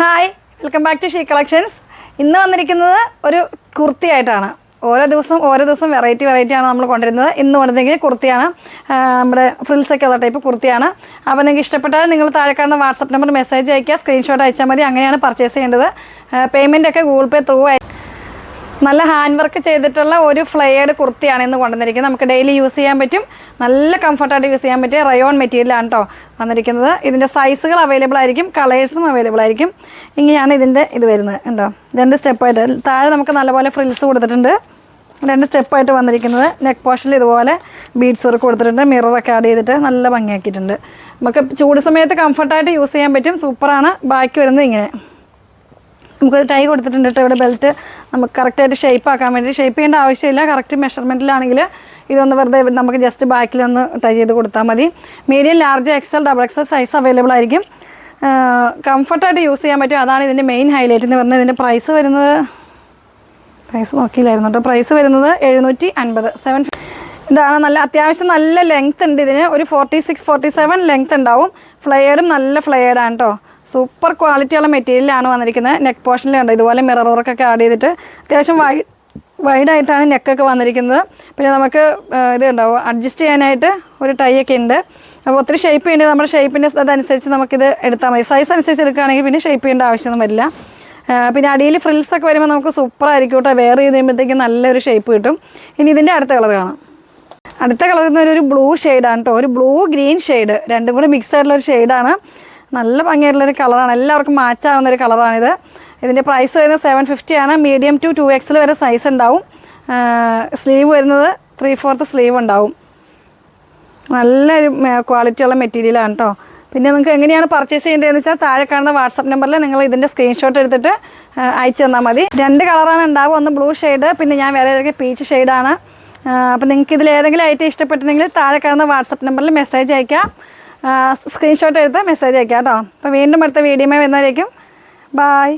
Hi, welcome back to she collections. ഇന്ന് വന്നിരിക്കുന്നത് ഒരു കുർത്തിയായിട്ടാണ്. ഓരോ ദിവസം വെറൈറ്റി ആണ് നമ്മൾ കൊണ്ടുവരുന്നത്. ഇന്ന് കൊണ്ടുവന്നെങ്കിൽ കുർത്തിയാണ്, നമ്മുടെ ഫ്രിൽസൊക്കെ ഉള്ള ടൈപ്പ് കുർത്തിയാണ്. അപ്പോൾ നിങ്ങൾക്ക് ഇഷ്ടപ്പെട്ടാൽ നിങ്ങൾ താഴെ കാണുന്ന വാട്സപ്പ് നമ്പർ മെസ്സേജ് അയയ്ക്കുക, സ്ക്രീൻഷോട്ട് അയച്ചാൽ മതി. അങ്ങനെയാണ് പർച്ചേസ് ചെയ്യേണ്ടത്. പേയ്മെൻറ്റൊക്കെ ഗൂഗിൾ പേ ത്രൂ നല്ല ഹാൻഡ് വർക്ക് ചെയ്തിട്ടുള്ള ഒരു ഫ്ലെയർഡ് കുർത്തിയാണ് ഇന്ന് കൊണ്ടുവന്നിരിക്കുന്നത്. നമുക്ക് ഡെയിലി യൂസ് ചെയ്യാൻ പറ്റും, നല്ല കംഫർട്ടായിട്ട് യൂസ് ചെയ്യാൻ പറ്റിയ റയോൺ മെറ്റീരിയലാണ് കേട്ടോ വന്നിരിക്കുന്നത്. ഇതിൻ്റെ സൈസുകൾ അവൈലബിൾ ആയിരിക്കും, കളേഴ്സും അവൈലബിൾ ആയിരിക്കും. ഇങ്ങനെയാണ് ഇതിൻ്റെ ഇത് വരുന്നത്. ഉണ്ടോ, 2 സ്റ്റെപ്പായിട്ട് താഴെ നമുക്ക് നല്ലപോലെ ഫ്രിൽസ് കൊടുത്തിട്ടുണ്ട്. 2 സ്റ്റെപ്പായിട്ട് വന്നിരിക്കുന്നത്. നെക്ക് പോർഷനിൽ ഇതുപോലെ ബീഡ്സ് വർക്ക് കൊടുത്തിട്ടുണ്ട്. മിററൊക്കെ ആഡ് ചെയ്തിട്ട് നല്ല ഭംഗിയാക്കിയിട്ടുണ്ട്. നമുക്ക് ചൂട് സമയത്ത് കംഫർട്ടായിട്ട് യൂസ് ചെയ്യാൻ പറ്റും. സൂപ്പറാണ്. ബാക്കി വരുന്നത് ഇങ്ങനെ നമുക്കൊരു ടൈ കൊടുത്തിട്ടുണ്ട് കേട്ടോ. ഇവിടെ ബെൽറ്റ് നമുക്ക് കറക്റ്റായിട്ട് ഷേപ്പ് ആക്കാൻ വേണ്ടി ഷേപ്പ് ചെയ്യേണ്ട ആവശ്യമില്ല. കറക്റ്റ് മെഷർമെൻറ്റിലാണെങ്കിൽ ഇതൊന്ന് വെറുതെ നമുക്ക് ജസ്റ്റ് ബാക്കിലൊന്ന് ടൈ ചെയ്ത് കൊടുത്താൽ മതി. Medium, large, XL, XXL size available ആയിരിക്കും. കംഫർട്ടായിട്ട് യൂസ് ചെയ്യാൻ പറ്റും. അതാണ് ഇതിൻ്റെ മെയിൻ ഹൈലൈറ്റ് എന്ന് പറഞ്ഞാൽ. ഇതിൻ്റെ പ്രൈസ് നോക്കിയില്ലായിരുന്നു കേട്ടോ. പ്രൈസ് വരുന്നത് 750. ഇതാണ് നല്ല അത്യാവശ്യം നല്ല ലെങ്ത് ഉണ്ട് ഇതിന്. ഒരു 46-47 ലെങ്ത് ഉണ്ടാവും. ഫ്ലെയർഡും നല്ല ഫ്ലെയർഡാണ് കേട്ടോ. സൂപ്പർ ക്വാളിറ്റിയുള്ള മെറ്റീരിയലാണ് വന്നിരിക്കുന്നത്. നെക്ക് പോർഷനിലുണ്ട് ഇതുപോലെ മിറർ വർക്കൊക്കെ ആഡ് ചെയ്തിട്ട് അത്യാവശ്യം വൈഡായിട്ടാണ് നെക്കൊക്കെ വന്നിരിക്കുന്നത്. പിന്നെ നമുക്ക് ഇത് ഉണ്ടാവും അഡ്ജസ്റ്റ് ചെയ്യാനായിട്ട് ഒരു ടൈ ഒക്കെ ഉണ്ട്. അപ്പോൾ ഒത്തിരി ഷേപ്പ് ചെയ്യേണ്ടത് നമ്മുടെ ഷേപ്പിൻ്റെ അതനുസരിച്ച് നമുക്കിത് എടുത്താൽ മതി. സൈസ് അനുസരിച്ച് എടുക്കുകയാണെങ്കിൽ പിന്നെ ഷേപ്പ് ചെയ്യേണ്ട ആവശ്യമൊന്നും വരില്ല. പിന്നെ അടിയിൽ ഫ്രിൽസൊക്കെ വരുമ്പോൾ നമുക്ക് സൂപ്പറായിരിക്കും കേട്ടോ. വെയർ ചെയ്ത് കഴിയുമ്പോഴത്തേക്കും നല്ലൊരു ഷേപ്പ് കിട്ടും. ഇനി ഇതിൻ്റെ അടുത്ത കളർ കാണാം. അടുത്ത കളർ ഒരു ബ്ലൂ ഷെയ്ഡാണ് കേട്ടോ. ഒരു ബ്ലൂ ഗ്രീൻ ഷെയ്ഡ്, രണ്ടും കൂടി മിക്സ് ആയിട്ടുള്ളൊരു ഷെയ്ഡാണ്. നല്ല ഭംഗിയായിട്ടുള്ളൊരു കളറാണ്. എല്ലാവർക്കും മാച്ച് ആവുന്നൊരു കളറാണിത്. ഇതിൻ്റെ പ്രൈസ് വരുന്നത് 750 ആണ്. മീഡിയം ടു 2XL വരെ സൈസ് ഉണ്ടാവും. സ്ലീവ് വരുന്നത് 3/4 സ്ലീവ് ഉണ്ടാവും. നല്ലൊരു ക്വാളിറ്റിയുള്ള മെറ്റീരിയലാണ് കേട്ടോ. പിന്നെ നിങ്ങൾക്ക് എങ്ങനെയാണ് പർച്ചേസ് ചെയ്യേണ്ടതെന്ന് വെച്ചാൽ താഴെ കാണുന്ന വാട്സപ്പ് നമ്പറിൽ നിങ്ങൾ ഇതിൻ്റെ സ്ക്രീൻഷോട്ട് എടുത്തിട്ട് അയച്ചു തന്നാൽ മതി. 2 കളറാണ് ഉണ്ടാവും. ഒന്ന് ബ്ലൂ ഷെയ്ഡ്, പിന്നെ ഞാൻ വേറെ പീച്ച് ഷെയ്ഡാണ്. അപ്പോൾ നിങ്ങൾക്ക് ഇതിൽ ഏതെങ്കിലും ഐറ്റം ഇഷ്ടപ്പെട്ടിട്ടുണ്ടെങ്കിൽ താഴെ കാണുന്ന വാട്സപ്പ് നമ്പറിൽ മെസ്സേജ് അയക്കാം, സ്ക്രീൻഷോട്ട് എടുത്ത് മെസ്സേജ് അയക്കാം കേട്ടോ. അപ്പോൾ വീണ്ടും അടുത്ത വീഡിയോയിൽ വരുന്നവരേക്കും ബായ്.